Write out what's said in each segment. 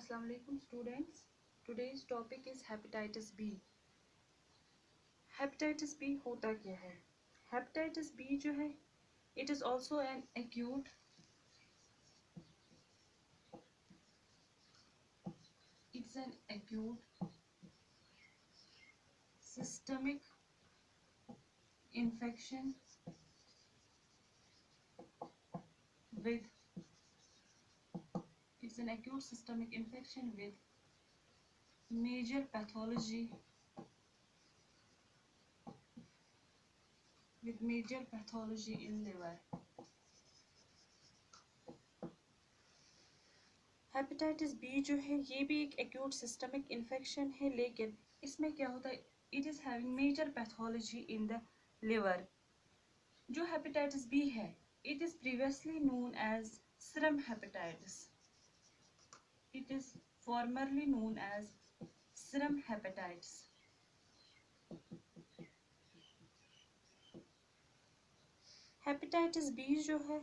Assalamu alaikum students. Today's topic is hepatitis B. Hepatitis B होता क्या है? Hepatitis B जो है, it is also an acute systemic infection with major pathology in liver. Hepatitis B जो है ये भी एक एक्यूट सिस्टमिक इन्फेक्शन है, लेकिन इसमें क्या होता है, it is having major pathology in the liver. जो हेपेटाइटिस बी है, it is previously known as serum hepatitis. It is formerly known as serum hepatitis. Hepatitis B जो है,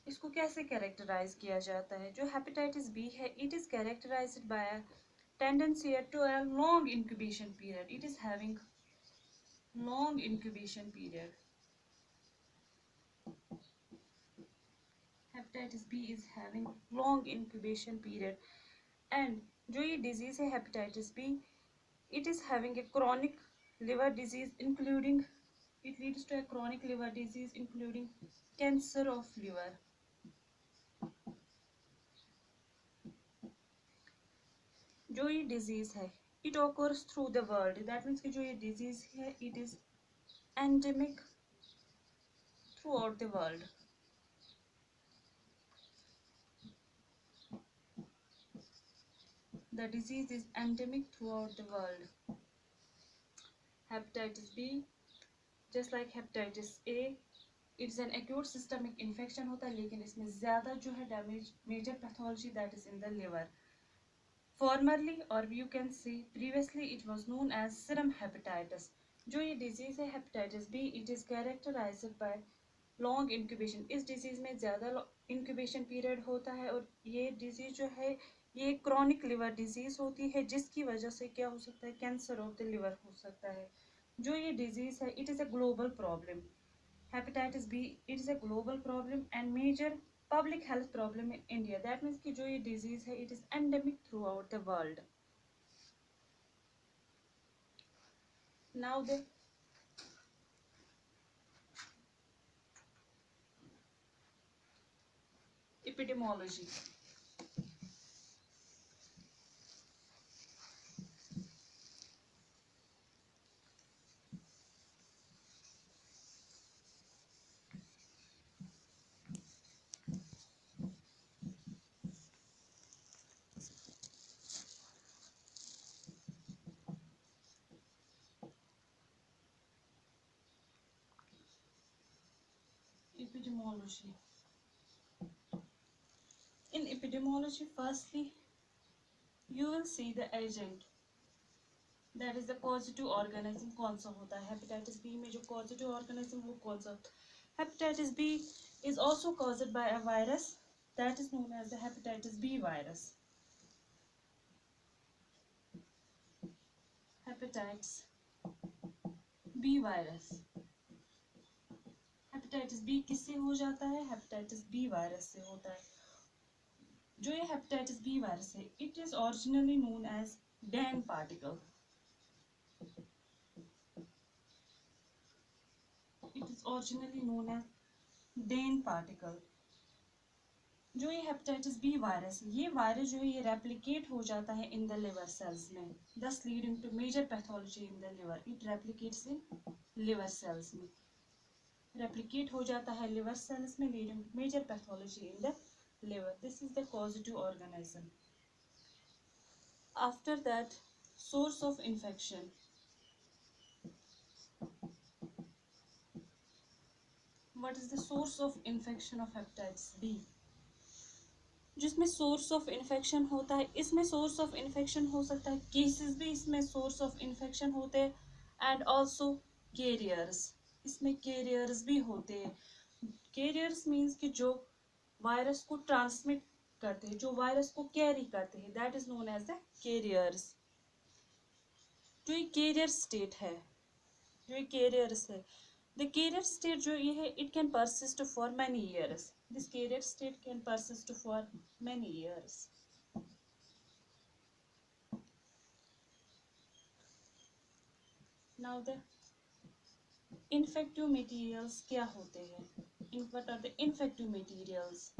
इसको कैसे कैरेक्टराइज किया जाता है? जो हेपेटाइटिस बी है, it is characterized by a tendency to a long incubation period. It is having long incubation period. Hepatitis B is having long incubation period. And जो ये disease है hepatitis B, it is having a chronic liver disease including, it leads to a chronic liver disease including cancer of liver. जो ये disease है, it occurs through the world. That means कि जो ये disease है, it is endemic throughout the world. The disease is endemic throughout the world. Hepatitis B, just like hepatitis A, it's an acute systemic infection होता है, लेकिन इसमें ज़्यादा जो है damage, major pathology that is in the liver. Formerly, or you can say previously, it was known as serum hepatitis. जो ये disease है hepatitis B, it is characterized by long incubation. इस disease में ज़्यादा incubation period होता है, और ये disease जो है, ये क्रॉनिक लिवर डिजीज होती है, जिसकी वजह से क्या हो सकता है, कैंसर ऑफ द लिवर हो सकता है. जो ये डिजीज है, it is a global problem. Hepatitis B, it is a global problem and major public health problem in India. That means कि जो ये डिजीज है, it is endemic throughout the world. Now the epidemiology. Epidemiology. In epidemiology, firstly, you will see the agent. That is the causative organism. कौन सा होता है hepatitis B में? जो causative organism वो कौन सा? Hepatitis B is also caused by a virus that is known as the hepatitis B virus. Hepatitis B virus. Hepatitis B किससे हो जाता है? हेपेटाइटिस बी वायरस से होता है. जो ये हेपेटाइटिस बी वायरस है, it is originally known as Dane particle. It is originally known as Dane particle. जो ये हेपेटाइटिस बी वायरस है, ये वायरस जो है, ये रेप्लिकेट हो जाता है इन द लिवर सेल्स में, thus leading to major pathology in the liver. It replicates in liver cells में, replicate हो जाता है liver cells में, leading to major pathology in the liver. This is the causative organism. After that, source of infection. What is the source of infection of hepatitis B? जिसमें source of infection होता है, इसमें source of infection हो सकता है, cases भी इसमें source of infection होते हैं, and also carriers. इसमें कैरियर्स भी होते हैं. कैरियर्स मीन्स कि जो वायरस को ट्रांसमिट करते हैं, जो वायरस को कैरी करते हैं, that is known as the carriers. जो ये कैरियर स्टेट है, जो ये कैरियर्स है, द कैरियर स्टेट जो ये है, it can persist for many years. This carrier state can persist for many years. Now the infective materials क्या होते हैं? What are the infective materials?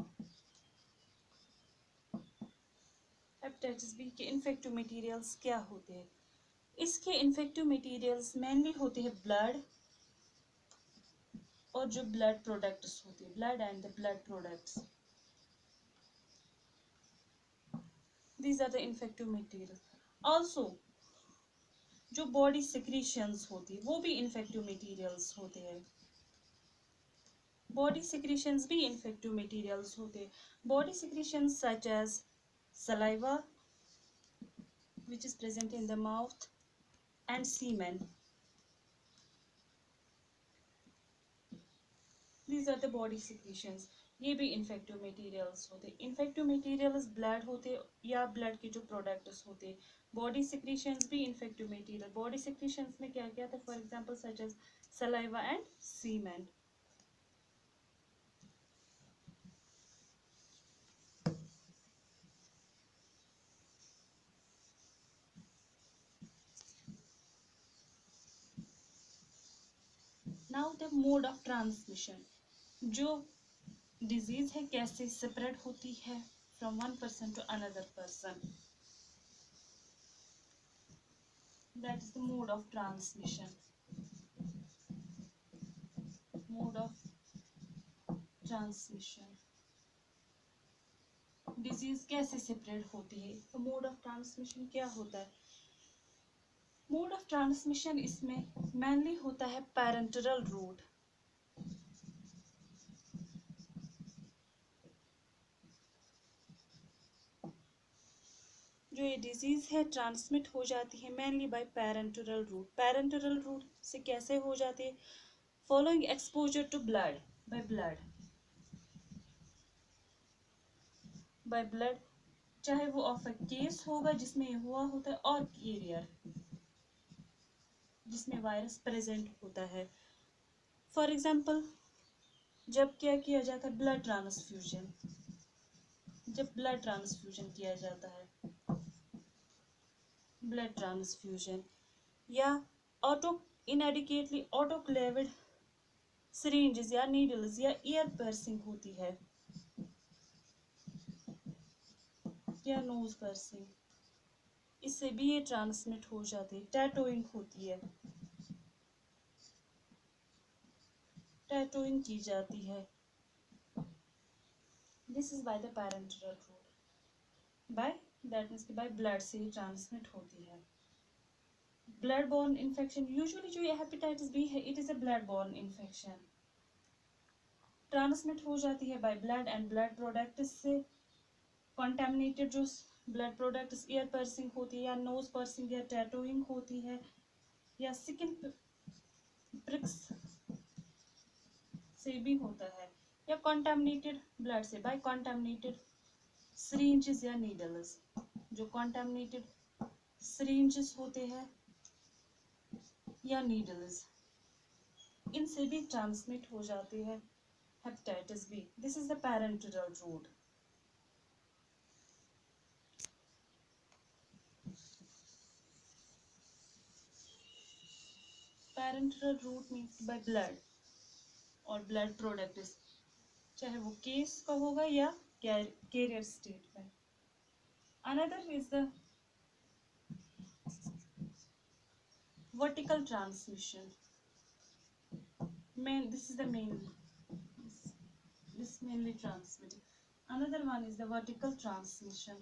Hepatitis B के इन्फेक्टिव मटेरियल्स क्या होते हैं? इसके इन्फेक्टिव मटेरियल्स मेनली होते हैं ब्लड और जो ब्लड प्रोडक्ट्स होते हैं, blood and the blood products, these are the infective materials. Also जो बॉडी सिक्रीशंस होती है वो भी इन्फेक्टिव मटेरियल्स होते हैं। बॉडी सिक्रीशंस भी इन्फेक्टिव मटेरियल्स होते हैं। Body secretions such as saliva which is present in the mouth and semen, these are the body secretions। ये भी इन्फेक्टिव मटेरियल्स होते हैं। इन्फेक्टिव मटेरियल्स ब्लड होते या ब्लड के जो प्रोडक्ट्स होते। बॉडी सिक्रीशंस भी इन्फेक्टिव मटेरियल। बॉडी सिक्रीशंस में क्या क्या था? For example such as saliva and semen. Now the mode of transmission. जो डिजीज है कैसे स्प्रेड होती है from one person to another person, that is the mode of transmission। mode of transmission, disease कैसे स्प्रेड होती है, तो mode of transmission क्या होता है? मोड ऑफ ट्रांसमिशन इसमें मेनली होता है पैरेंटरल रूट। जो ये डिजीज है ट्रांसमिट हो जाती है mainly by parenteral route. Parenteral route से कैसे हो जाती है? Following exposure to blood, by blood, by blood, चाहे वो ऑफ अ केस होगा जिसमें हुआ होता है और कैरियर जिसमें वायरस प्रेजेंट होता है। फॉर एग्जाम्पल जब क्या किया जाता है? Blood transfusion. जब ब्लड ट्रांसफ्यूजन किया जाता है, ब्लड ट्रांसफ्यूजन, या ऑटो इनएडिकेटली ऑटोक्लेव्ड सिरिंजेस या नीडल्स या ईयर पर्सिंग होती है या नोज पर्सिंग, इससे भी ये ट्रांसमिट हो जाती है। टैटोइंग होती है, टैटोइंग की जाती है। This is by the parenteral route, by that means by blood से ही ट्रांसमिट होती है। ब्लड बॉर्न इन्फेक्शन, यूजुअली जो ये हेपेटाइटिस बी है, it is a blood born infection. Transmit हो जाती है by blood and blood products से। कॉन्टेमिनेटेड जो ब्लड प्रोडक्ट्स ईयर पर्सिंग होती है या नोज पर्सिंग या टैटोइंग होती है या स्किन प्रिक्स से भी होता है, या कॉन्टेमिनेटेड ब्लड से बाय कॉन्टेमिनेटेड सिरिंजेस या नीडल्स। जो कॉन्टेमिनेटेड सिरिंजेस होते हैं या नीडल्स, इनसे भी ट्रांसमिट हो जाती है hepatitis B. This is the parenteral route. Parenteral route means by blood और ब्लड प्रोडक्ट्स, चाहे वो केस का होगा या कैरियर स्टेट में। Another is the vertical transmission। This is the mainly this mainly transmitted। Another one is the vertical transmission।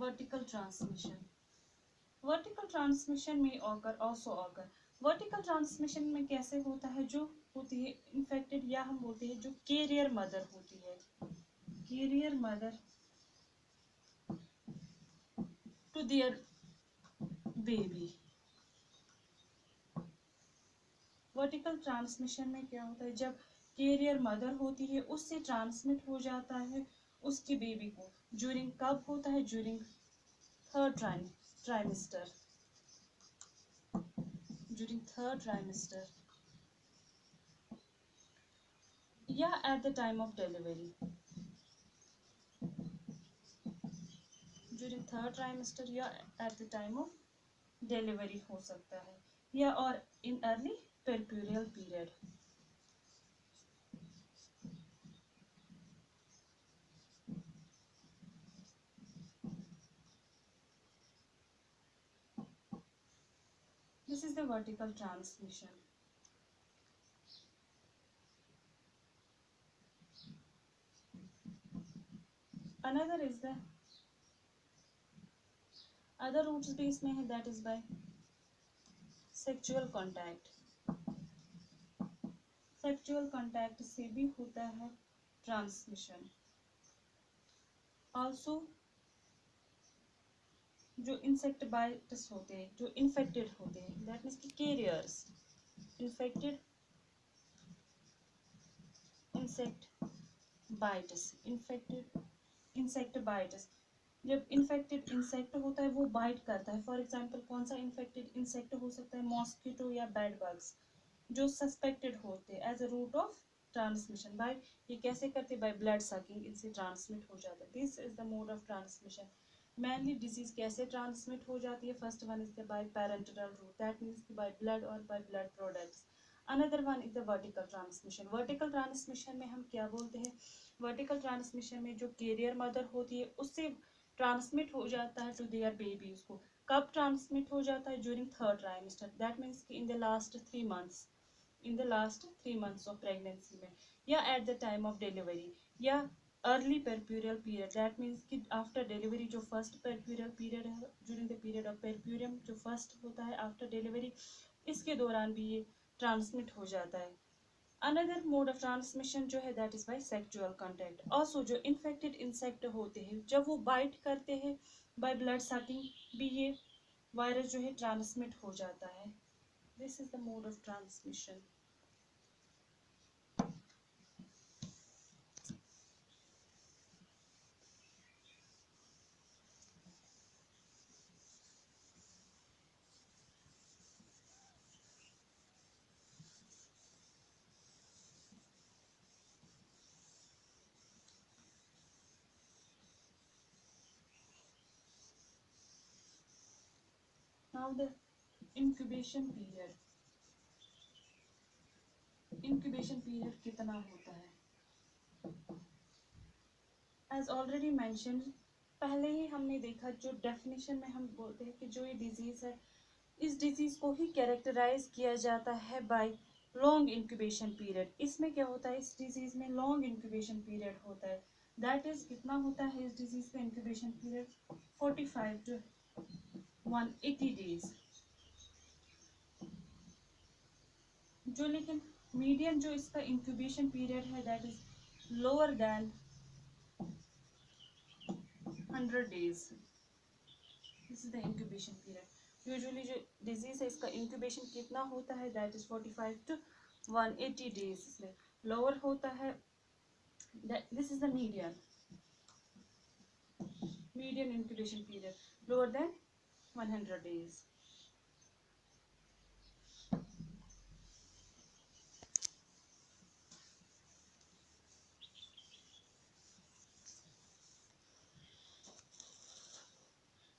vertical transmission vertical transmission may occur also occur। vertical transmission में कैसे होता है? जो होती है इन्फेक्टेड या हम बोलते हैं जो कैरियर मदर होती है, carrier mother to their baby. Vertical transmission में क्या होता है? जब कैरियर मदर होती है उससे ट्रांसमिट हो जाता है उसके बेबी को। ड्यूरिंग कब होता है? During third trimester, during third trimester या at the time of delivery. During third trimester या at the time of delivery हो सकता है, या और in early puerperal period. This is the vertical transmission. Another is the other routes भी इसमें है, that is by sexual contact. Sexual contact से भी होता है transmission. Also जो insect bites होते हैं, जो infected होते हैं, that means कि carriers, infected insect bites, infected insect bites। जब इन्फेक्टेड इंसेक्ट होता है वो बाइट करता है। फॉर एग्जांपल कौन सा इन्फेक्टेड इंसेक्ट हो सकता है? मॉस्किटो या बेड बग्स जो सस्पेक्टेड होते हैं as a route of transmission. By ये कैसे करते? बाय ब्लड सकिंग, इनसे ट्रांसमिट हो जाता है। This is the mode of transmission. Mainly disease कैसे ट्रांसमिट हो जाती है? First one is the by parental route, that means by blood और by blood products. Another one is the vertical transmission. Vertical transmission में हम क्या बोलते हैं? वर्टिकल ट्रांसमिशन में जो कैरियर मदर होती है उससे ट्रांसमिट हो जाता है टू देयर बेबीज को। कब ट्रांसमिट हो जाता है? During third trimester, that means in the last 3 months, in the last 3 months of pregnancy में, या at the time of delivery, या early puerperal period, that means कि आफ्टर डिलीवरी जो फर्स्ट पेरिक्यूरियल पीरियड है, ड्यूरिंग द पीरियड ऑफ पेरिक्यूरियम जो first होता है after delivery, इसके दौरान भी ये ट्रांसमिट हो जाता है। अनदर मोड ऑफ ट्रांसमिशन जो है that is by sexual contact. Also जो इन्फेक्टेड इंसेक्ट होते हैं जब वो बाइट करते हैं बाय ब्लड सकिंग भी ये वायरस जो है ट्रांसमिट हो जाता है। This is the mode of transmission. Now the incubation period. Incubation period कितना होता है? एज ऑलरेडी मैंशनड, पहले ही हमने देखा, जो डेफिनेशन में हम बोलते हैं कि जो ये डिजीज है इस डिजीज को ही कैरेक्टराइज किया जाता है बाय लॉन्ग इंक्यूबेशन पीरियड। इसमें क्या होता है? इस डिजीज में लॉन्ग इंक्यूबेशन पीरियड होता है। दैट इज कितना होता है इस डिजीज का इंक्यूबेशन पीरियड? 45 to 180 days. जो लेकिन मीडियम जो इसका इंक्यूबेशन पीरियड है that is lower than 100 days. This is the incubation period. Usually जो डिजीज है इसका इंक्यूबेशन कितना होता है? That is 45 to 180 days. इसमें लोअर होता है, this is the medium incubation period, lower than 100 days.